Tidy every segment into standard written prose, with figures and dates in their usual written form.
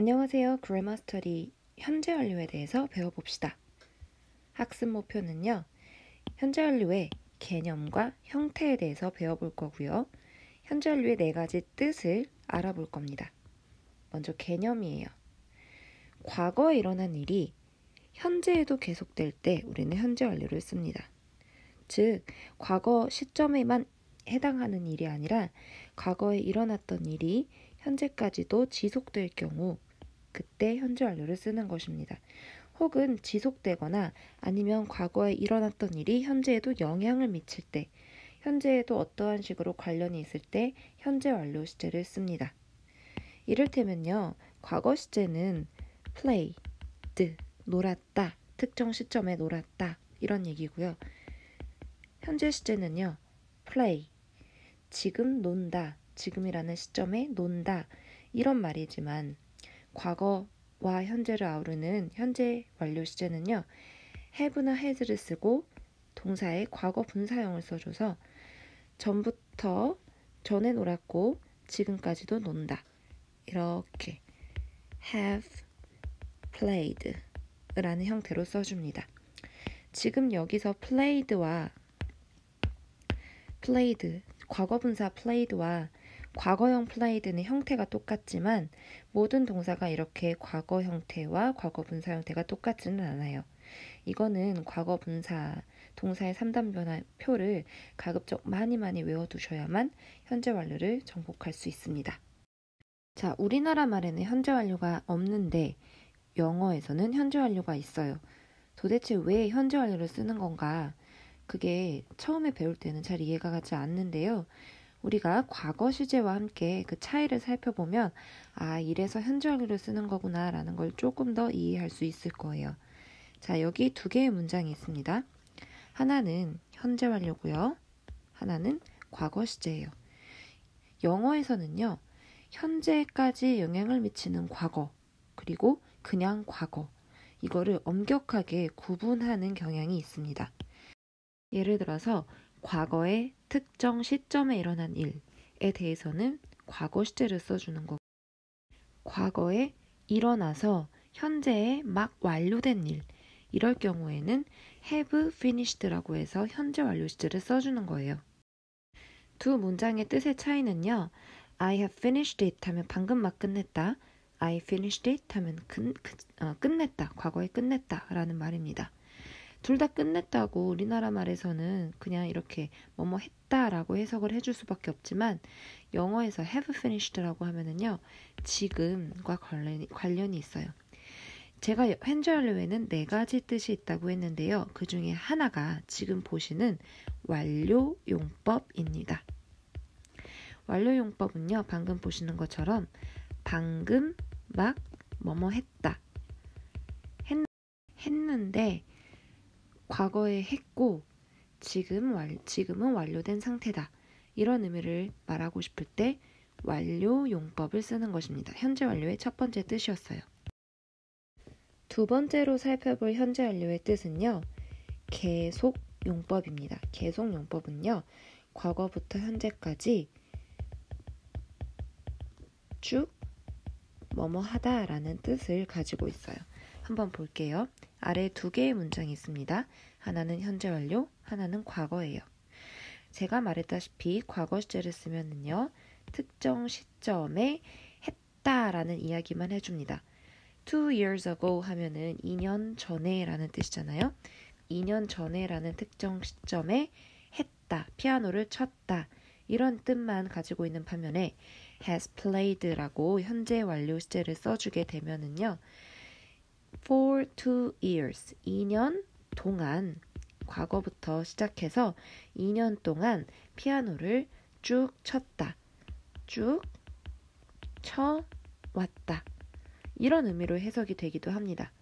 안녕하세요. 그래머 스터디 현재 완료에 대해서 배워봅시다. 학습 목표는요. 현재 완료의 개념과 형태에 대해서 배워볼 거고요. 현재 완료의 4가지 뜻을 알아볼 겁니다. 먼저 개념이에요. 과거에 일어난 일이 현재에도 계속될 때 우리는 현재 완료를 씁니다. 즉, 과거 시점에만 해당하는 일이 아니라 과거에 일어났던 일이 현재까지도 지속될 경우 그때 현재 완료를 쓰는 것입니다. 혹은 지속되거나 아니면 과거에 일어났던 일이 현재에도 영향을 미칠 때, 현재에도 어떠한 식으로 관련이 있을 때 현재 완료 시제를 씁니다. 이를테면요, 과거 시제는 played, 놀았다, 특정 시점에 놀았다 이런 얘기고요. 현재 시제는요, play, 지금 논다, 지금이라는 시점에 논다 이런 말이지만 과거와 현재를 아우르는 현재 완료 시제는요, have나 has를 쓰고 동사의 과거 분사형을 써줘서 전부터 전에 놀았고 지금까지도 논다. 이렇게 have played 라는 형태로 써줍니다. 지금 여기서 played, 과거 분사 played와 과거형 played는 형태가 똑같지만 모든 동사가 이렇게 과거 형태와 과거 분사 형태가 똑같지는 않아요. 이거는 과거 분사, 동사의 3단 변화표를 가급적 많이 외워두셔야만 현재 완료를 정복할 수 있습니다. 자, 우리나라 말에는 현재 완료가 없는데 영어에서는 현재 완료가 있어요. 도대체 왜 현재 완료를 쓰는 건가? 그게 처음에 배울 때는 잘 이해가 가지 않는데요. 우리가 과거 시제와 함께 그 차이를 살펴보면 이래서 현재 완료를 쓰는 거구나 라는 걸 조금 더 이해할 수 있을 거예요. 자, 여기 2개의 문장이 있습니다. 하나는 현재 완료고요. 하나는 과거 시제예요. 영어에서는요, 현재까지 영향을 미치는 과거, 그리고 그냥 과거, 이거를 엄격하게 구분하는 경향이 있습니다. 예를 들어서 과거의 특정 시점에 일어난 일에 대해서는 과거 시제를 써주는 거고, 과거에 일어나서 현재에 막 완료된 일, 이럴 경우에는 have finished라고 해서 현재 완료 시제를 써주는 거예요. 두 문장의 뜻의 차이는요, I have finished it 하면 방금 막 끝냈다, I finished it 하면 끝냈다, 과거에 끝냈다 라는 말입니다. 둘 다 끝냈다고 우리나라 말에서는 그냥 이렇게 뭐뭐 했다라고 해석을 해줄 수밖에 없지만 영어에서 have finished라고 하면은요, 지금과 관련이 있어요. 제가 현재 완료에는 4가지 뜻이 있다고 했는데요. 그 중에 하나가 지금 보시는 완료 용법입니다. 완료 용법은요, 방금 보시는 것처럼 방금 막 뭐뭐 했다, 했는데 과거에 했고 지금은 완료된 상태다, 이런 의미를 말하고 싶을 때 완료 용법을 쓰는 것입니다. 현재 완료의 첫 번째 뜻이었어요. 두 번째로 살펴볼 현재 완료의 뜻은요, 계속 용법입니다. 계속 용법은요, 과거부터 현재까지 쭉 뭐뭐 하다 라는 뜻을 가지고 있어요. 한번 볼게요. 아래 2개의 문장이 있습니다. 하나는 현재 완료, 하나는 과거예요. 제가 말했다시피 과거 시제를 쓰면은요, 특정 시점에 했다라는 이야기만 해줍니다. 2 years ago 하면은 2년 전에 라는 뜻이잖아요. 2년 전에 라는 특정 시점에 했다, 피아노를 쳤다, 이런 뜻만 가지고 있는 반면에 has played라고 현재 완료 시제를 써주게 되면은요, for 2 years, 2년 동안, 과거부터 시작해서 2년 동안 피아노를 쭉 쳤다, 쭉 쳐왔다, 이런 의미로 해석이 되기도 합니다.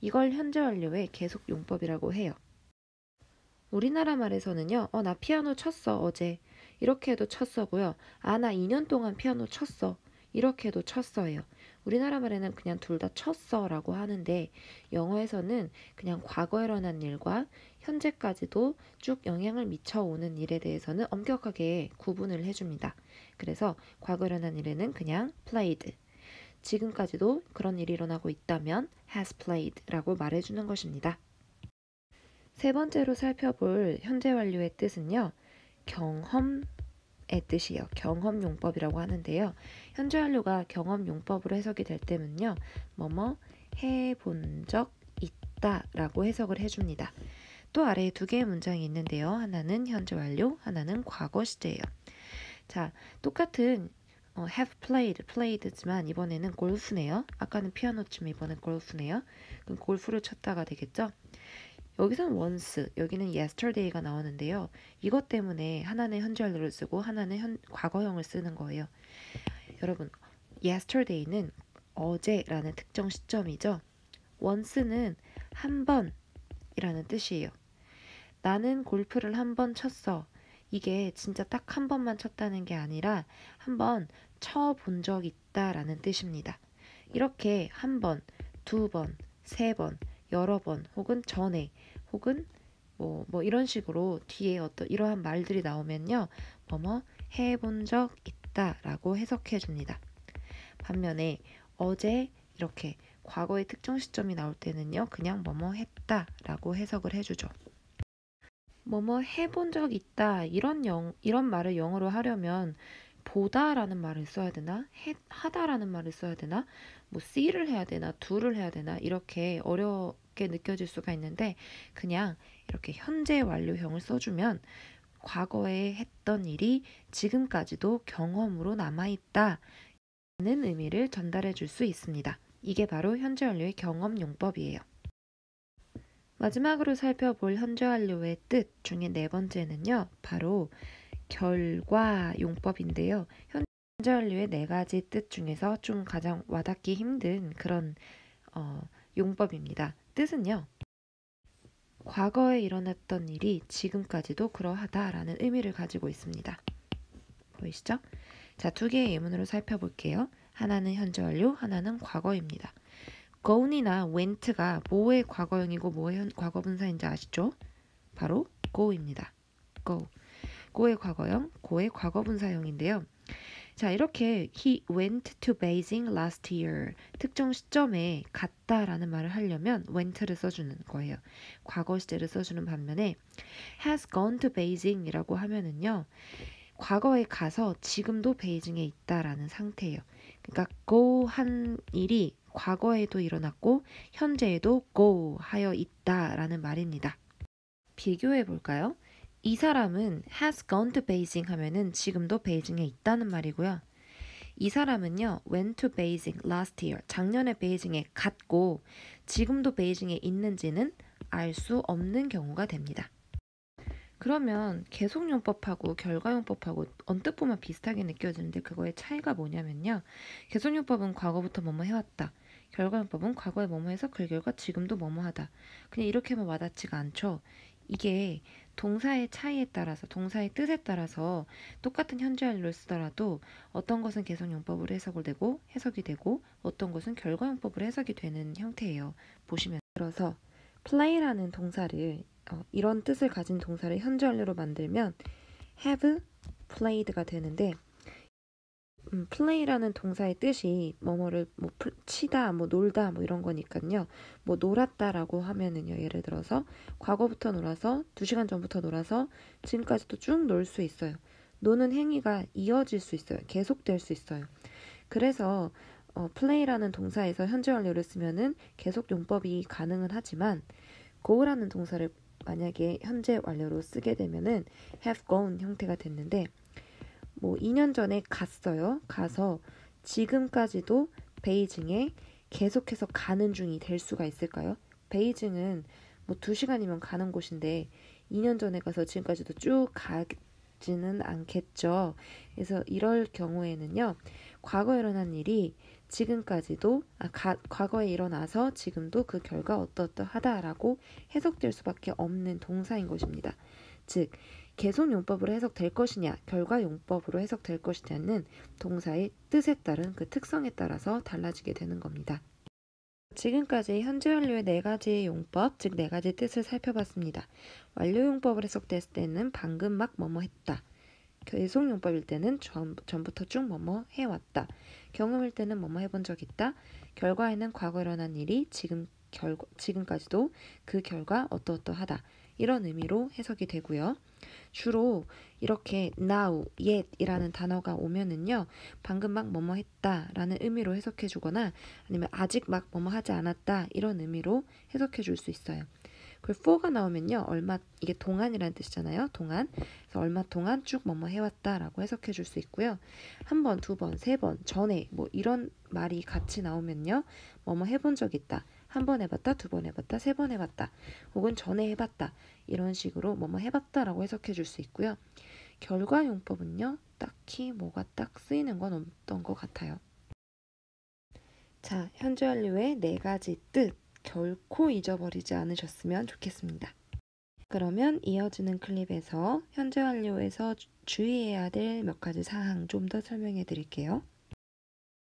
이걸 현재 완료의 계속 용법이라고 해요. 우리나라 말에서는요, 나 피아노 쳤어 어제, 이렇게 해도 쳤어고요. 나 2년 동안 피아노 쳤어, 이렇게 해도 쳤어예요. 우리나라 말에는 그냥 둘 다 쳤어 라고 하는데 영어에서는 그냥 과거에 일어난 일과 현재까지도 쭉 영향을 미쳐오는 일에 대해서는 엄격하게 구분을 해줍니다. 그래서 과거에 일어난 일에는 그냥 played, 지금까지도 그런 일이 일어나고 있다면 has played라고 말해주는 것입니다. 세 번째로 살펴볼 현재 완료의 뜻은요. 경험의 뜻이에요. 경험 용법이라고 하는데요. 현재 완료가 경험 용법으로 해석이 될 때는요. 뭐뭐 해본 적 있다 라고 해석을 해줍니다. 또 아래에 두 개의 문장이 있는데요. 하나는 현재 완료, 하나는 과거 시제예요. 자, 똑같은 have played지만 이번에는 골프네요. 아까는 피아노 치면 이번엔 골프네요. 그럼 골프를 쳤다가 되겠죠? 여기서는 once, 여기는 yesterday가 나오는데요. 이것 때문에 하나는 현재 완료를 쓰고 하나는 과거형을 쓰는 거예요. 여러분, yesterday는 어제라는 특정 시점이죠. once는 한 번이라는 뜻이에요. 나는 골프를 한 번 쳤어. 이게 진짜 딱 한 번만 쳤다는 게 아니라 한 번 쳐본 적 있다라는 뜻입니다. 이렇게 한 번, 두 번, 세 번, 여러 번 혹은 전에 혹은 뭐 이런 식으로 뒤에 어떤 이러한 말들이 나오면요. 뭐뭐 해본 적 있다라고 해석해 줍니다. 반면에 어제 이렇게 과거의 특정 시점이 나올 때는요. 그냥 뭐뭐 했다라고 해석을 해주죠. 뭐뭐 해본 적 있다 이런 말을 영어로 하려면 보다라는 말을 써야 되나? 하다라는 말을 써야 되나? 뭐 see를 해야 되나? do를 해야 되나? 이렇게 어렵게 느껴질 수가 있는데 그냥 이렇게 현재 완료형을 써주면 과거에 했던 일이 지금까지도 경험으로 남아있다 라는 의미를 전달해 줄 수 있습니다. 이게 바로 현재 완료의 경험 용법이에요. 마지막으로 살펴볼 현재 완료의 뜻 중에 네 번째는요. 바로 결과 용법인데요. 현재 완료의 네 가지 뜻 중에서 좀 가장 와닿기 힘든 그런 용법입니다. 뜻은요. 과거에 일어났던 일이 지금까지도 그러하다라는 의미를 가지고 있습니다. 보이시죠? 자, 두 개의 예문으로 살펴볼게요. 하나는 현재 완료, 하나는 과거입니다. gone이나 went가 뭐의 과거형이고 뭐의 과거분사인지 아시죠? 바로 go입니다. go의 과거형, go의 과거분사형인데요. 자, 이렇게 he went to Beijing last year 특정 시점에 갔다라는 말을 하려면 went를 써주는 거예요. 과거 시제를 써주는 반면에 has gone to Beijing이라고 하면은요. 과거에 가서 지금도 베이징에 있다라는 상태예요. 그러니까 go 한 일이 과거에도 일어났고 현재에도 go 하여 있다라는 말입니다. 비교해 볼까요? 이 사람은 has gone to Beijing 하면은 지금도 베이징에 있다는 말이고요. 이 사람은요, went to Beijing last year, 작년에 베이징에 갔고 지금도 베이징에 있는지는 알 수 없는 경우가 됩니다. 그러면 계속용법하고 결과용법하고 언뜻 보면 비슷하게 느껴지는데 그거의 차이가 뭐냐면요. 계속용법은 과거부터 뭐뭐 해왔다. 결과용법은 과거에 뭐뭐 해서 그 결과 지금도 뭐뭐 하다. 그냥 이렇게만 와닿지가 않죠. 이게 동사의 차이에 따라서 동사의 뜻에 따라서 똑같은 현재 완료를 쓰더라도 어떤 것은 계속용법으로 해석이 되고 어떤 것은 결과용법으로 해석이 되는 형태예요. 보시면 들어서 play라는 동사를 이런 뜻을 가진 동사를 현재 완료로 만들면 have played가 되는데 play라는 동사의 뜻이 뭐뭐를 치다, 놀다 이런 거니까요. 놀았다라고 하면은요. 예를 들어서 과거부터 놀아서 2시간 전부터 놀아서 지금까지도 쭉 놀 수 있어요. 노는 행위가 이어질 수 있어요. 계속될 수 있어요. 그래서 play라는 동사에서 현재 완료를 쓰면은 계속 용법이 가능은 하지만 go라는 동사를 만약에 현재 완료로 쓰게 되면은 have gone 형태가 됐는데 2년 전에 갔어요. 가서 지금까지도 베이징에 계속해서 가는 중이 될 수가 있을까요? 베이징은 2시간이면 가는 곳인데 2년 전에 가서 지금까지도 쭉 가지는 않겠죠. 그래서 이럴 경우에는요. 과거에 일어난 일이 지금까지도 과거에 일어나서 지금도 그 결과 어떠하다라고 해석될 수밖에 없는 동사인 것입니다. 즉 계속용법으로 해석될 것이냐 결과용법으로 해석될 것이냐는 동사의 뜻에 따른 그 특성에 따라서 달라지게 되는 겁니다. 지금까지 현재 완료의 4가지의 용법, 즉 4가지 뜻을 살펴봤습니다. 완료용법을 해석됐을 때는 방금 막 뭐뭐 했다. 계속용법일 때는 전부터 쭉 뭐뭐 해왔다. 경험일 때는 뭐뭐 해본 적 있다. 결과에는 과거 일어난 일이 지금까지도 그 결과 어떠어떠하다. 이런 의미로 해석이 되고요. 주로 이렇게 now, yet 이라는 단어가 오면은요, 방금 막 뭐뭐 했다 라는 의미로 해석해 주거나 아니면 아직 막 뭐뭐 하지 않았다 이런 의미로 해석해 줄 수 있어요. 그리고 for가 나오면요, 이게 동안이라는 뜻이잖아요. 동안. 그래서 얼마 동안 쭉 뭐뭐 해왔다 라고 해석해 줄 수 있고요. 한 번, 두 번, 세 번, 전에 뭐 이런 말이 같이 나오면요, 뭐뭐 해본 적 있다. 한 번 해봤다, 두 번 해봤다, 세 번 해봤다. 혹은 전에 해봤다. 이런 식으로 뭐뭐 해봤다 라고 해석해 줄 수 있고요. 결과 용법은요, 딱히 뭐가 딱 쓰이는 건 없던 것 같아요. 자, 현재 완료의 네 가지 뜻. 결코 잊어버리지 않으셨으면 좋겠습니다. 그러면 이어지는 클립에서 현재 완료에서 주의해야 될 몇 가지 사항 좀 더 설명해 드릴게요.